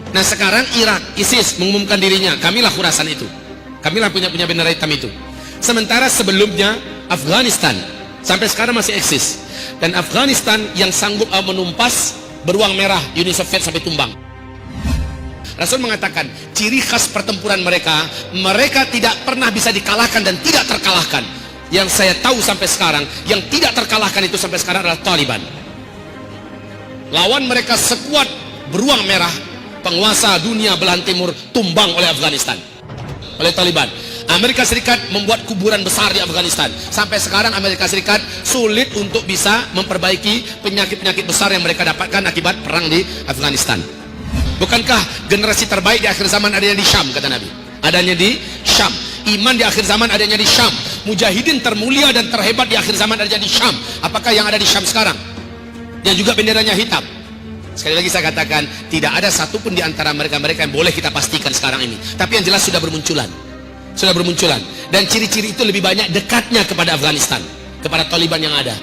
Nah sekarang Irak, ISIS mengumumkan dirinya, kamilah Khurasan itu, kamilah punya bendera hitam itu. Sementara sebelumnya Afghanistan sampai sekarang masih eksis, dan Afghanistan yang sanggup menumpas beruang merah Uni Soviet sampai tumbang. Rasul mengatakan ciri khas pertempuran mereka, mereka tidak pernah bisa dikalahkan dan tidak terkalahkan. Yang saya tahu sampai sekarang, yang tidak terkalahkan itu sampai sekarang adalah Taliban. Lawan mereka sekuat beruang merah, penguasa dunia belahan timur tumbang oleh Afghanistan, oleh Taliban. Amerika Serikat membuat kuburan besar di Afghanistan. Sampai sekarang Amerika Serikat sulit untuk bisa memperbaiki penyakit-penyakit besar yang mereka dapatkan akibat perang di Afghanistan. Bukankah generasi terbaik di akhir zaman adanya di Syam, kata Nabi? Adanya di Syam. Iman di akhir zaman adanya di Syam. Mujahidin termulia dan terhebat di akhir zaman adanya di Syam. Apakah yang ada di Syam sekarang? Yang juga benderanya hitam. Sekali lagi saya katakan, tidak ada satupun di antara mereka-mereka yang boleh kita pastikan sekarang ini. Tapi yang jelas sudah bermunculan. Sudah bermunculan. Dan ciri-ciri itu lebih banyak dekatnya kepada Afghanistan, kepada Taliban yang ada.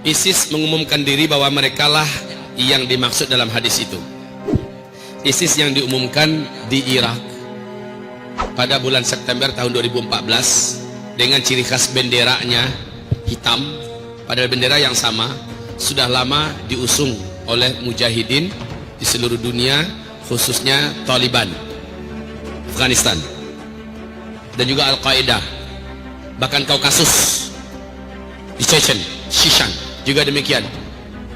ISIS mengumumkan diri bahwa merekalah yang dimaksud dalam hadis itu. ISIS yang diumumkan di Irak pada bulan September tahun 2014 dengan ciri khas benderanya hitam, padahal bendera yang sama sudah lama diusung oleh mujahidin di seluruh dunia, khususnya Taliban Afghanistan dan juga Al-Qaeda, bahkan Kaukasus di Chechen, Shishan juga demikian.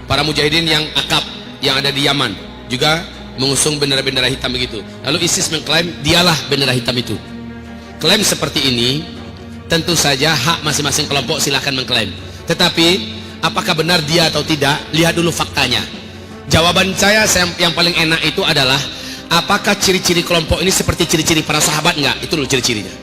Para mujahidin yang akab yang ada di Yaman juga mengusung bendera-bendera hitam begitu. Lalu ISIS mengklaim dialah bendera hitam itu. Klaim seperti ini tentu saja hak masing-masing kelompok, silahkan mengklaim. Tetapi apakah benar dia atau tidak, lihat dulu faktanya. Jawaban saya yang paling enak itu adalah, apakah ciri-ciri kelompok ini seperti ciri-ciri para sahabat? Enggak, itu dulu ciri-cirinya.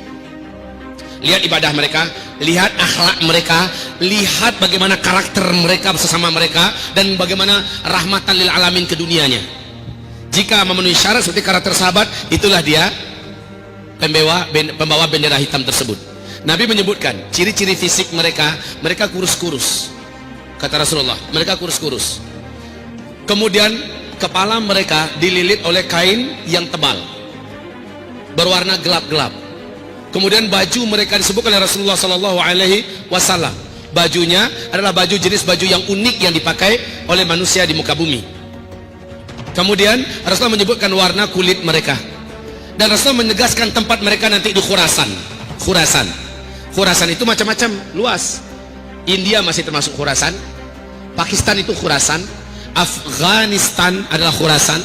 Lihat ibadah mereka, lihat akhlak mereka, lihat bagaimana karakter mereka bersama mereka, dan bagaimana rahmatan lil alamin ke dunianya. Jika memenuhi syarat seperti karakter sahabat, itulah dia pembawa bendera hitam tersebut. Nabi menyebutkan ciri-ciri fisik mereka, mereka kurus-kurus. Kata Rasulullah, mereka kurus-kurus. Kemudian kepala mereka dililit oleh kain yang tebal, berwarna gelap-gelap. Kemudian baju mereka disebut oleh Rasulullah Sallallahu Alaihi Wasallam, bajunya adalah baju jenis baju yang unik yang dipakai oleh manusia di muka bumi. Kemudian Rasulullah menyebutkan warna kulit mereka, dan Rasulullah menegaskan tempat mereka nanti di Khurasan. Khurasan itu macam-macam, luas. India masih termasuk Khurasan, Pakistan itu Khurasan, Afghanistan adalah Khurasan,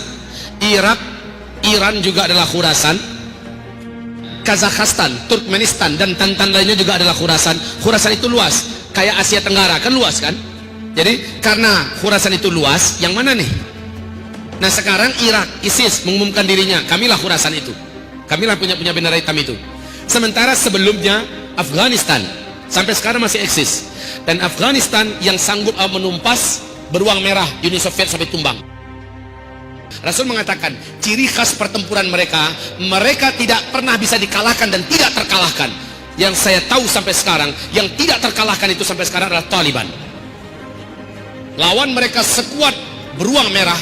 Iran juga adalah Khurasan, Kazakhstan, Turkmenistan dan tantan lainnya juga adalah Khurasan. Khurasan itu luas, kayak Asia Tenggara kan, luas kan. Jadi karena Khurasan itu luas, yang mana nih? Nah sekarang Irak, ISIS mengumumkan dirinya, kamilah Khurasan itu, kamilah punya bendera hitam itu. Sementara sebelumnya Afghanistan sampai sekarang masih eksis, dan Afghanistan yang sanggup menumpas beruang merah Uni Soviet sampai tumbang. Rasul mengatakan ciri khas pertempuran mereka, mereka tidak pernah bisa dikalahkan dan tidak terkalahkan. Yang saya tahu sampai sekarang, yang tidak terkalahkan itu sampai sekarang adalah Taliban. Lawan mereka sekuat beruang merah,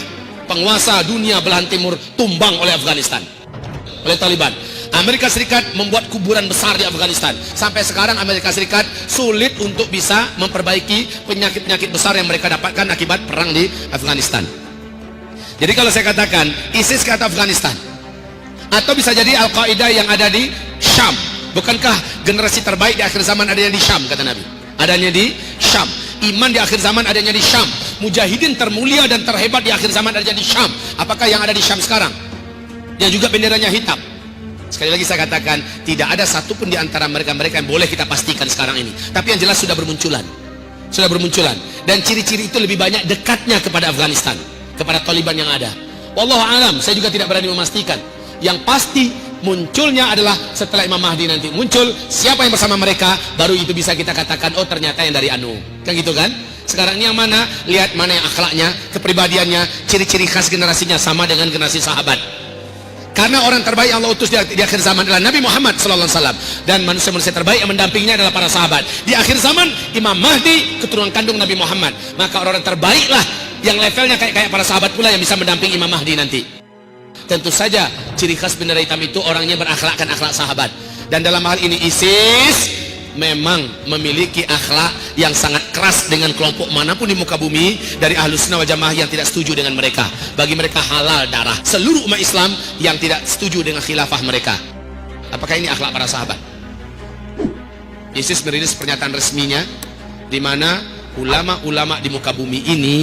penguasa dunia belahan timur tumbang oleh Afghanistan, oleh Taliban. Amerika Serikat membuat kuburan besar di Afghanistan. Sampai sekarang Amerika Serikat sulit untuk bisa memperbaiki penyakit-penyakit besar yang mereka dapatkan akibat perang di Afghanistan. Jadi kalau saya katakan ISIS ke Afghanistan, atau bisa jadi Al-Qaeda yang ada di Syam. Bukankah generasi terbaik di akhir zaman adanya di Syam, kata Nabi? Adanya di Syam. Iman di akhir zaman adanya di Syam. Mujahidin termulia dan terhebat di akhir zaman adanya di Syam. Apakah yang ada di Syam sekarang? Yang juga benderanya hitam. Sekali lagi saya katakan, tidak ada satupun di antara mereka-mereka yang boleh kita pastikan sekarang ini. Tapi yang jelas sudah bermunculan. Sudah bermunculan. Dan ciri-ciri itu lebih banyak dekatnya kepada Afghanistan, kepada Taliban yang ada. Wallahu alam, saya juga tidak berani memastikan. Yang pasti munculnya adalah setelah Imam Mahdi nanti muncul, siapa yang bersama mereka, baru itu bisa kita katakan, oh ternyata yang dari Anu. Kan gitu kan? Sekarang ini yang mana? Lihat mana yang akhlaknya, kepribadiannya, ciri-ciri khas generasinya sama dengan generasi sahabat. Karena orang terbaik Allah utus di akhir zaman adalah Nabi Muhammad SAW, dan manusia-manusia terbaik yang mendampinginya adalah para sahabat. Di akhir zaman Imam Mahdi keturunan kandung Nabi Muhammad, maka orang-orang terbaiklah yang levelnya kayak para sahabat pula yang bisa mendampingi Imam Mahdi nanti. Tentu saja ciri khas bendera hitam itu orangnya berakhlakkan akhlak sahabat. Dan dalam hal ini ISIS memang memiliki akhlak yang sangat keras dengan kelompok manapun di muka bumi dari Ahlus Sunnah wal Jamaah yang tidak setuju dengan mereka. Bagi mereka halal darah seluruh umat Islam yang tidak setuju dengan khilafah mereka. Apakah ini akhlak para sahabat? ISIS merilis pernyataan resminya di mana ulama-ulama di muka bumi ini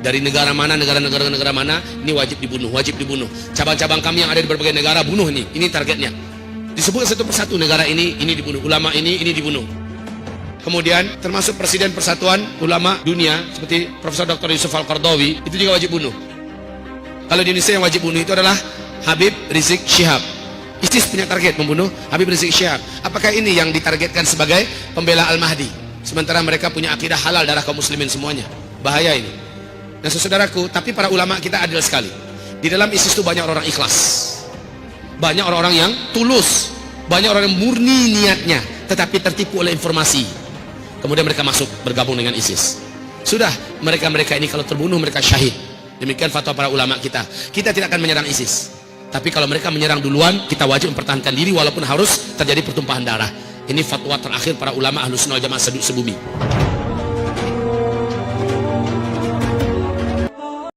dari negara mana, negara mana ini wajib dibunuh. Cabang-cabang kami yang ada di berbagai negara bunuh ini targetnya. Disebut satu persatu negara ini dibunuh, ulama ini dibunuh. Kemudian termasuk Presiden Persatuan Ulama Dunia seperti Profesor Dr. Yusuf Al-Qaradawi itu juga wajib bunuh. Kalau di Indonesia yang wajib bunuh itu adalah Habib Rizik Syihab. ISIS punya target membunuh Habib Rizik Syihab. Apakah ini yang ditargetkan sebagai pembela Al-Mahdi? Sementara mereka punya akidah halal darah kaum muslimin semuanya. Bahaya ini. Nah saudaraku, tapi para ulama kita adil sekali. Di dalam ISIS itu banyak orang ikhlas. Banyak orang-orang yang tulus, banyak orang yang murni niatnya, tetapi tertipu oleh informasi. Kemudian mereka masuk bergabung dengan ISIS. Sudah, mereka-mereka ini kalau terbunuh mereka syahid. Demikian fatwa para ulama kita. Kita tidak akan menyerang ISIS. Tapi kalau mereka menyerang duluan, kita wajib mempertahankan diri walaupun harus terjadi pertumpahan darah. Ini fatwa terakhir para ulama Ahlus Sunnah wal Jamaah sebumi.